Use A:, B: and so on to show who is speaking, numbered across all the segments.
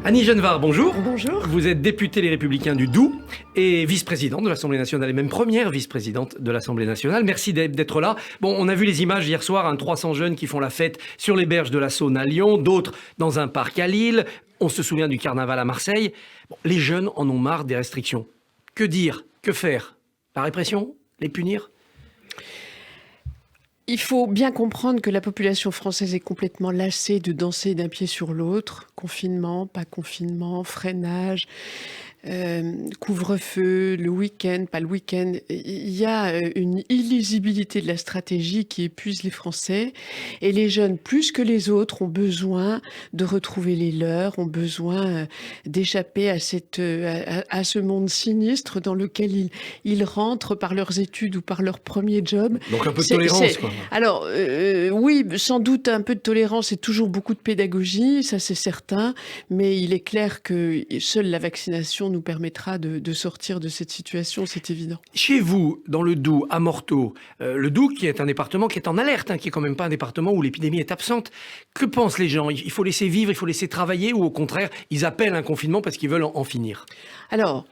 A: Annie Genevard, bonjour.
B: Bonjour.
A: Vous êtes députée Les Républicains du Doubs et vice-présidente de l'Assemblée nationale et même première vice-présidente de l'Assemblée nationale. Merci d'être là. Bon, on a vu les images hier soir, 300 jeunes qui font la fête sur les berges de la Saône à Lyon, d'autres dans un parc à Lille. On se souvient du carnaval à Marseille. Bon, les jeunes en ont marre des restrictions. Que dire? Que faire? La répression? Les punir?
B: Il faut bien comprendre que la population française est complètement lassée de danser d'un pied sur l'autre. Confinement, pas confinement, freinage, couvre-feu, le week-end, pas le week-end. Il y a une illisibilité de la stratégie qui épuise les Français. Et les jeunes, plus que les autres, ont besoin de retrouver les leurs, ont besoin d'échapper à ce monde sinistre dans lequel ils rentrent par leurs études ou par leur premier job.
A: Donc un peu de tolérance, quoi.
B: Alors, oui, sans doute un peu de tolérance et toujours beaucoup de pédagogie, ça c'est certain, mais il est clair que seule la vaccination nous permettra de sortir de cette situation, c'est évident.
A: Chez vous, dans le Doubs, à Morteau, le Doubs qui est un département qui est en alerte, qui est quand même pas un département où l'épidémie est absente, que pensent les gens? Il faut laisser vivre, il faut laisser travailler, ou au contraire, ils appellent un confinement parce qu'ils veulent en finir?
B: Alors,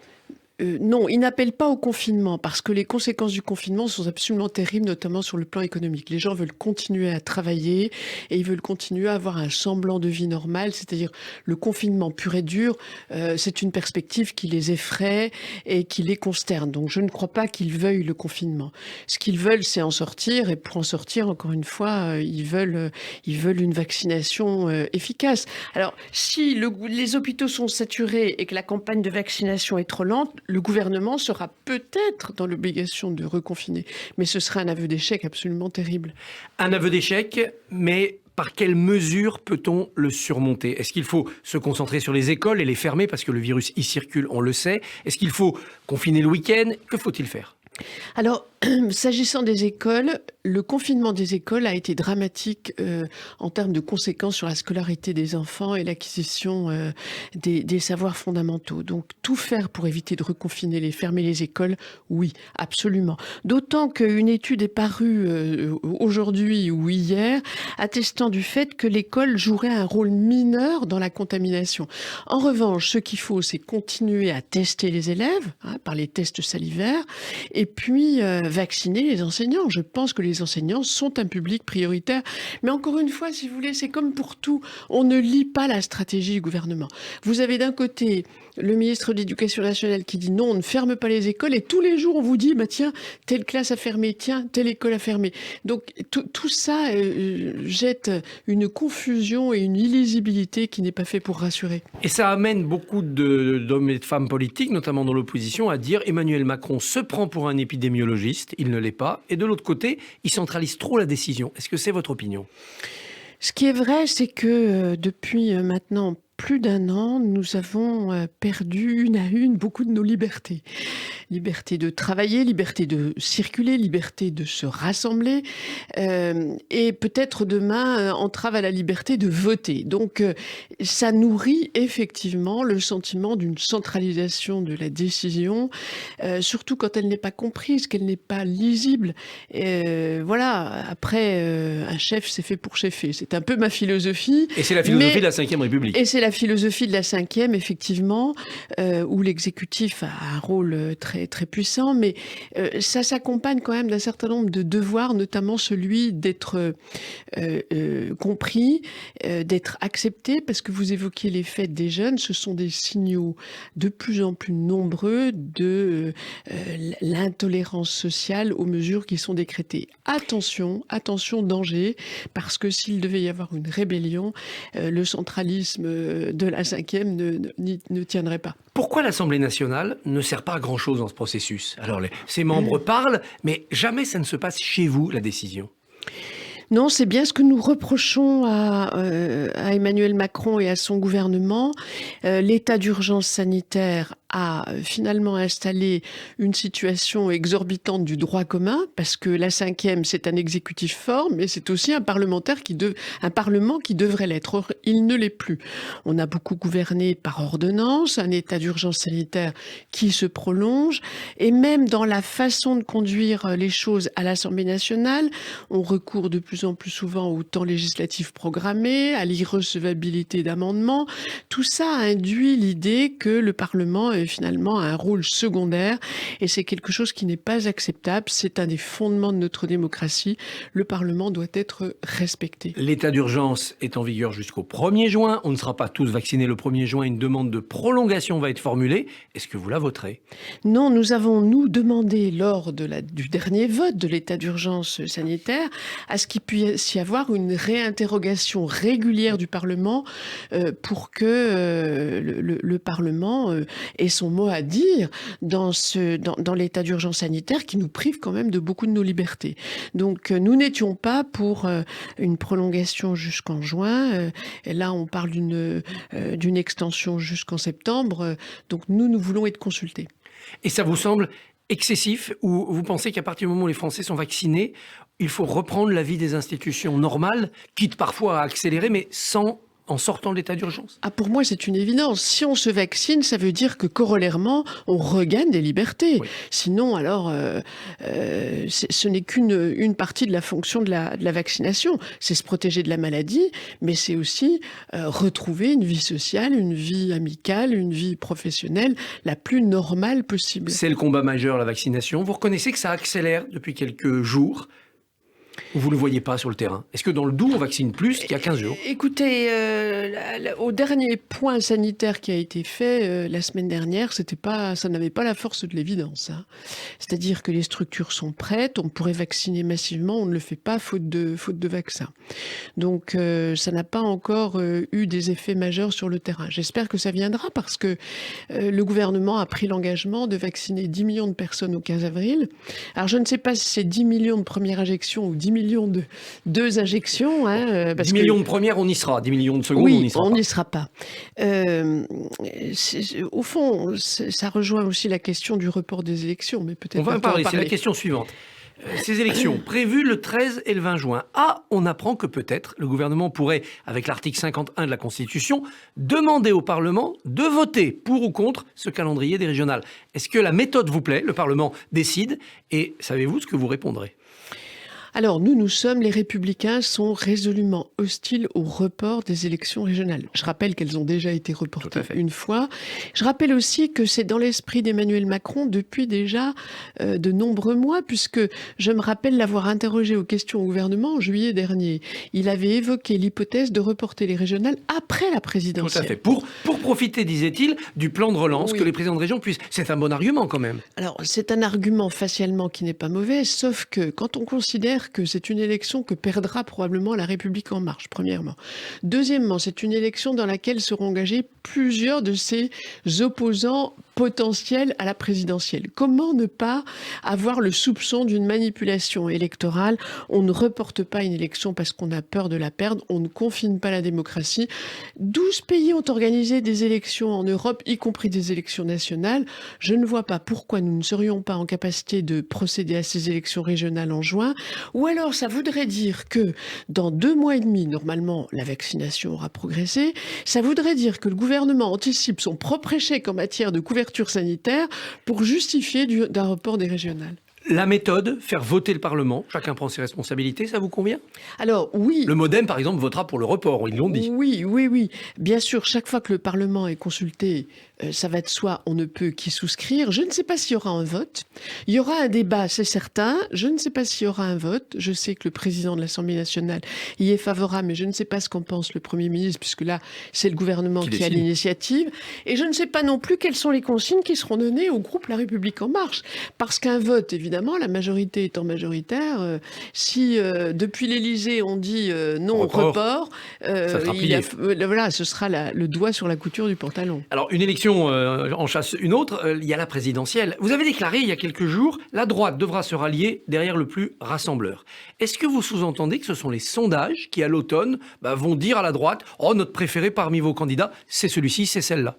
B: non, ils n'appellent pas au confinement parce que les conséquences du confinement sont absolument terribles, notamment sur le plan économique. Les gens veulent continuer à travailler et ils veulent continuer à avoir un semblant de vie normale, c'est-à-dire le confinement pur et dur, c'est une perspective qui les effraie et qui les consterne. Donc je ne crois pas qu'ils veuillent le confinement. Ce qu'ils veulent, c'est en sortir, et pour en sortir, encore une fois, ils veulent une vaccination efficace. Alors, si les hôpitaux sont saturés et que la campagne de vaccination est trop lente, le gouvernement sera peut-être dans l'obligation de reconfiner. Mais ce serait un aveu d'échec absolument terrible.
A: Un aveu d'échec, mais par quelle mesure peut-on le surmonter? Est-ce qu'il faut se concentrer sur les écoles et les fermer parce que le virus y circule, on le sait? Est-ce qu'il faut confiner le week-end? Que faut-il faire?
B: Alors, s'agissant des écoles, le confinement des écoles a été dramatique en termes de conséquences sur la scolarité des enfants et l'acquisition des savoirs fondamentaux. Donc, tout faire pour éviter de reconfiner fermer les écoles, oui, absolument. D'autant qu'une étude est parue aujourd'hui ou hier, attestant du fait que l'école jouerait un rôle mineur dans la contamination. En revanche, ce qu'il faut, c'est continuer à tester les élèves, par les tests salivaires, et puis vacciner les enseignants. Je pense que les enseignants sont un public prioritaire. Mais encore une fois, si vous voulez, c'est comme pour tout. On ne lit pas la stratégie du gouvernement. Vous avez d'un côté le ministre de l'Éducation nationale qui dit non, on ne ferme pas les écoles. Et tous les jours, on vous dit, tiens, telle classe a fermé, tiens, telle école a fermé. Donc tout ça jette une confusion et une illisibilité qui n'est pas fait pour rassurer.
A: Et ça amène beaucoup d'hommes et de femmes politiques, notamment dans l'opposition, à dire Emmanuel Macron se prend pour un épidémiologiste, il ne l'est pas. Et de l'autre côté, il centralise trop la décision. Est-ce que c'est votre opinion?
B: Ce qui est vrai, c'est que depuis maintenant plus d'1 an, nous avons perdu une à une beaucoup de nos libertés. Liberté de travailler, liberté de circuler, liberté de se rassembler et peut-être demain entrave à la liberté de voter. Donc ça nourrit effectivement le sentiment d'une centralisation de la décision, surtout quand elle n'est pas comprise, qu'elle n'est pas lisible. Voilà, après un chef c'est fait pour cheffer. C'est un peu ma philosophie.
A: Et c'est la philosophie de la Ve République.
B: Et c'est la philosophie de la Ve, effectivement, où l'exécutif a un rôle très, très puissant, mais ça s'accompagne quand même d'un certain nombre de devoirs, notamment celui d'être compris, d'être accepté, parce que vous évoquiez les fêtes des jeunes, ce sont des signaux de plus en plus nombreux de l'intolérance sociale aux mesures qui sont décrétées. Attention, danger, parce que s'il devait y avoir une rébellion, le centralisme de la Ve ne tiendrait pas.
A: Pourquoi l'Assemblée nationale ne sert pas à grand-chose dans ce processus? Alors, ses membres parlent, mais jamais ça ne se passe chez vous, la décision.
B: Non, c'est bien ce que nous reprochons à Emmanuel Macron et à son gouvernement. L'état d'urgence sanitaire a finalement installé une situation exorbitante du droit commun, parce que la 5e, c'est un exécutif fort, mais c'est aussi un Parlement qui devrait l'être. Or, il ne l'est plus. On a beaucoup gouverné par ordonnance, un état d'urgence sanitaire qui se prolonge, et même dans la façon de conduire les choses à l'Assemblée nationale, on recourt de plus en plus souvent au temps législatif programmé, à l'irrecevabilité d'amendements. Tout ça induit l'idée que le Parlement est finalement un rôle secondaire, et c'est quelque chose qui n'est pas acceptable. C'est un des fondements de notre démocratie. Le Parlement doit être respecté.
A: L'état d'urgence est en vigueur jusqu'au 1er juin. On ne sera pas tous vaccinés le 1er juin. Une demande de prolongation va être formulée. Est-ce que vous la voterez ?
B: Non, nous avons, demandé lors du dernier vote de l'état d'urgence sanitaire à ce qu'il puisse y avoir une réinterrogation régulière du Parlement pour que le Parlement ait son mot à dire dans l'état d'urgence sanitaire qui nous prive quand même de beaucoup de nos libertés. Donc nous n'étions pas pour une prolongation jusqu'en juin. Et là, on parle d'une extension jusqu'en septembre. Donc nous voulons être consultés.
A: Et ça vous semble excessif, ou vous pensez qu'à partir du moment où les Français sont vaccinés, il faut reprendre la vie des institutions normales, quitte parfois à accélérer, mais en sortant de l'état d'urgence ?
B: Pour moi, c'est une évidence. Si on se vaccine, ça veut dire que corollairement, on regagne des libertés. Oui. Sinon, alors, ce n'est qu'une partie de la fonction de la vaccination. C'est se protéger de la maladie, mais c'est aussi retrouver une vie sociale, une vie amicale, une vie professionnelle la plus normale possible.
A: C'est le combat majeur, la vaccination. Vous reconnaissez que ça accélère depuis quelques jours ? Vous ne le voyez pas sur le terrain. Est-ce que dans le Doubs, on vaccine plus qu'il y a 15 jours ?
B: Écoutez, au dernier point sanitaire qui a été fait la semaine dernière, ça n'avait pas la force de l'évidence. Hein. C'est-à-dire que les structures sont prêtes, on pourrait vacciner massivement, on ne le fait pas faute de vaccins. Donc ça n'a pas encore eu des effets majeurs sur le terrain. J'espère que ça viendra parce que le gouvernement a pris l'engagement de vacciner 10 millions de personnes au 15 avril. Alors je ne sais pas si c'est 10 millions de premières injections ou 10 millions de deux injections. Hein,
A: 10 millions de premières, on y sera. 10 millions de secondes,
B: oui,
A: on n'y sera pas.
B: Oui, on n'y sera pas. Au fond, ça rejoint aussi la question du report des élections. Mais peut-être
A: on va en parler, c'est la question suivante. Ces élections prévues le 13 et le 20 juin. On apprend que peut-être le gouvernement pourrait, avec l'article 51 de la Constitution, demander au Parlement de voter pour ou contre ce calendrier des régionales. Est-ce que la méthode vous plaît ? Le Parlement décide et savez-vous ce que vous répondrez ?
B: Alors, les Républicains sont résolument hostiles au report des élections régionales. Je rappelle qu'elles ont déjà été reportées une fois. Je rappelle aussi que c'est dans l'esprit d'Emmanuel Macron depuis déjà de nombreux mois, puisque je me rappelle l'avoir interrogé aux questions au gouvernement en juillet dernier. Il avait évoqué l'hypothèse de reporter les régionales après la présidentielle.
A: Tout à fait. Pour profiter, disait-il, du plan de relance, oui. Que les présidents de région puissent... C'est un bon argument quand même.
B: Alors, c'est un argument facialement qui n'est pas mauvais, sauf que quand on considère que c'est une élection que perdra probablement la République en marche, premièrement. Deuxièmement, c'est une élection dans laquelle seront engagés plusieurs de ses opposants potentiels à la présidentielle. Comment ne pas avoir le soupçon d'une manipulation électorale ? On ne reporte pas une élection parce qu'on a peur de la perdre, on ne confine pas la démocratie. 12 pays ont organisé des élections en Europe, y compris des élections nationales. Je ne vois pas pourquoi nous ne serions pas en capacité de procéder à ces élections régionales en juin. Ou alors, ça voudrait dire que dans 2 mois et demi, normalement, la vaccination aura progressé. Ça voudrait dire que le gouvernement anticipe son propre échec en matière de couverture sanitaire pour justifier d'un report des régionales.
A: La méthode, faire voter le Parlement, chacun prend ses responsabilités, ça vous convient ?
B: Alors oui.
A: Le MoDem, par exemple, votera pour le report, ils l'ont dit.
B: Oui. Bien sûr, chaque fois que le Parlement est consulté, ça va de soi, on ne peut qu'y souscrire. Je ne sais pas s'il y aura un vote. Il y aura un débat, c'est certain. Je ne sais pas s'il y aura un vote. Je sais que le président de l'Assemblée nationale y est favorable, mais je ne sais pas ce qu'en pense le Premier ministre, puisque là, c'est le gouvernement qui a l'initiative. Et je ne sais pas non plus quelles sont les consignes qui seront données au groupe La République En Marche. Parce qu'un vote, évidemment, la majorité étant majoritaire, si depuis l'Élysée on dit non report,
A: ça sera plié.
B: voilà, ce sera le doigt sur la couture du pantalon.
A: Alors, une élection élection en chasse une autre, il y a la présidentielle. Vous avez déclaré il y a quelques jours, la droite devra se rallier derrière le plus rassembleur. Est-ce que vous sous-entendez que ce sont les sondages qui, à l'automne, vont dire à la droite « Oh, notre préféré parmi vos candidats, c'est celui-ci, c'est celle-là ».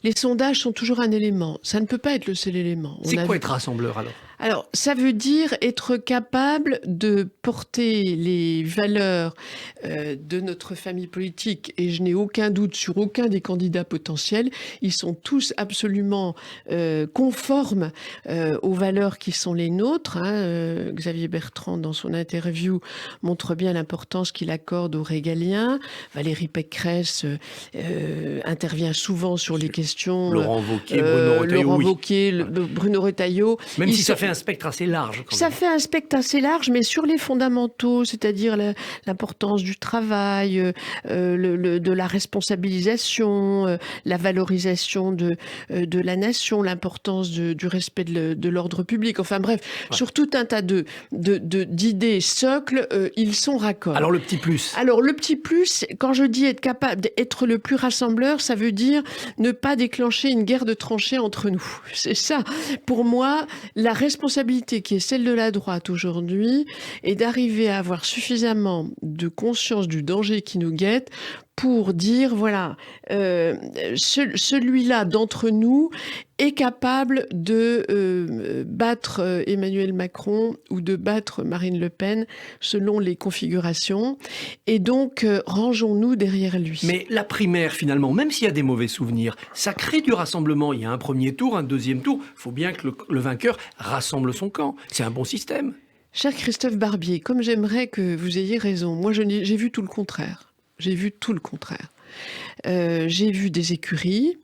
B: Les sondages sont toujours un élément. Ça ne peut pas être le seul élément.
A: C'est quoi être rassembleur alors ?
B: Alors, ça veut dire être capable de porter les valeurs de notre famille politique, et je n'ai aucun doute sur aucun des candidats potentiels. Ils sont tous absolument conformes aux valeurs qui sont les nôtres. Xavier Bertrand, dans son interview, montre bien l'importance qu'il accorde aux régaliens. Valérie Pécresse intervient souvent sur les questions...
A: Laurent Wauquiez,
B: Bruno Retailleau.
A: Même si ça fait un spectre assez large.
B: Ça fait un spectre assez large, mais sur les fondamentaux, c'est-à-dire l'importance du travail, de la responsabilisation, la valorisation de la nation, l'importance du respect de l'ordre public. Enfin bref, sur tout un tas d'idées socles, ils sont raccords.
A: Alors le petit plus.
B: Alors le petit plus, quand je dis être capable d'être le plus rassembleur, ça veut dire ne pas déclencher une guerre de tranchées entre nous. C'est ça. Pour moi, la responsabilité qui est celle de la droite aujourd'hui est d'arriver à avoir suffisamment de conscience du danger qui nous guette pour dire, voilà, celui-là d'entre nous est capable de battre Emmanuel Macron ou de battre Marine Le Pen selon les configurations. Et donc, rangeons-nous derrière lui.
A: Mais la primaire, finalement, même s'il y a des mauvais souvenirs, ça crée du rassemblement. Il y a un premier tour, un deuxième tour. Il faut bien que le vainqueur rassemble son camp. C'est un bon système.
B: Cher Christophe Barbier, comme j'aimerais que vous ayez raison, moi j'ai vu tout le contraire. J'ai vu tout le contraire. J'ai vu des écuries,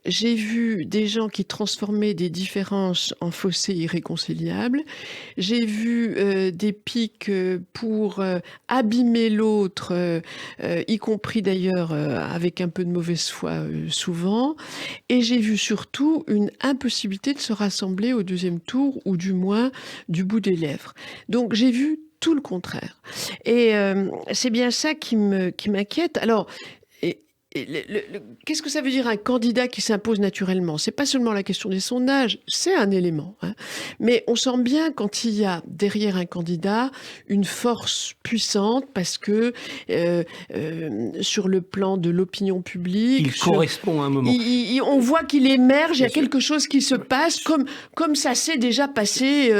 B: j'ai vu des gens qui transformaient des différences en fossés irréconciliables, j'ai vu des pics pour abîmer l'autre, y compris d'ailleurs avec un peu de mauvaise foi souvent, et j'ai vu surtout une impossibilité de se rassembler au deuxième tour, ou du moins du bout des lèvres. Donc j'ai vu tout le contraire. Et c'est bien ça qui m'inquiète. Alors, qu'est-ce que ça veut dire un candidat qui s'impose naturellement ? C'est pas seulement la question des sondages, c'est un élément. Mais on sent bien quand il y a derrière un candidat une force puissante parce que sur le plan de l'opinion publique...
A: Il correspond à un moment.
B: On voit qu'il émerge, il y a quelque chose qui se passe comme ça s'est déjà passé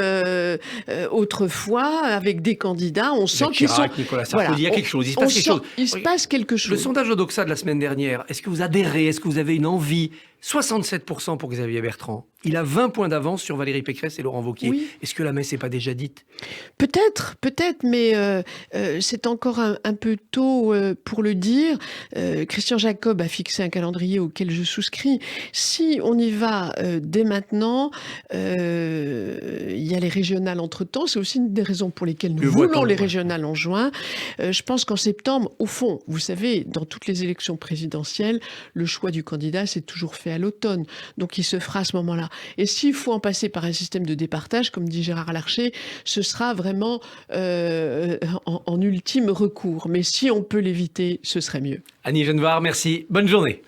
B: autrefois avec des candidats. On sent qu'ils sont...
A: Nicolas Sarkozy, il y a quelque chose, il se passe quelque chose.
B: Il se passe quelque chose.
A: Le sondage Odoxa de la semaine dernière, est-ce que vous adhérez ? Est-ce que vous avez une envie ? 67% pour Xavier Bertrand. Il a 20 points d'avance sur Valérie Pécresse et Laurent Wauquiez. Oui. Est-ce que la messe n'est pas déjà dite ?
B: Peut-être, mais c'est encore un peu tôt pour le dire. Christian Jacob a fixé un calendrier auquel je souscris. Si on y va dès maintenant, il y a les régionales entre-temps. C'est aussi une des raisons pour lesquelles nous voulons les régionales en juin. Je pense qu'en septembre, au fond, vous savez, dans toutes les élections présidentielles, le choix du candidat, c'est toujours fait à l'automne. Donc il se fera à ce moment-là. Et s'il faut en passer par un système de départage, comme dit Gérard Larcher, ce sera vraiment en ultime recours. Mais si on peut l'éviter, ce serait mieux.
A: Annie Genevard, merci. Bonne journée.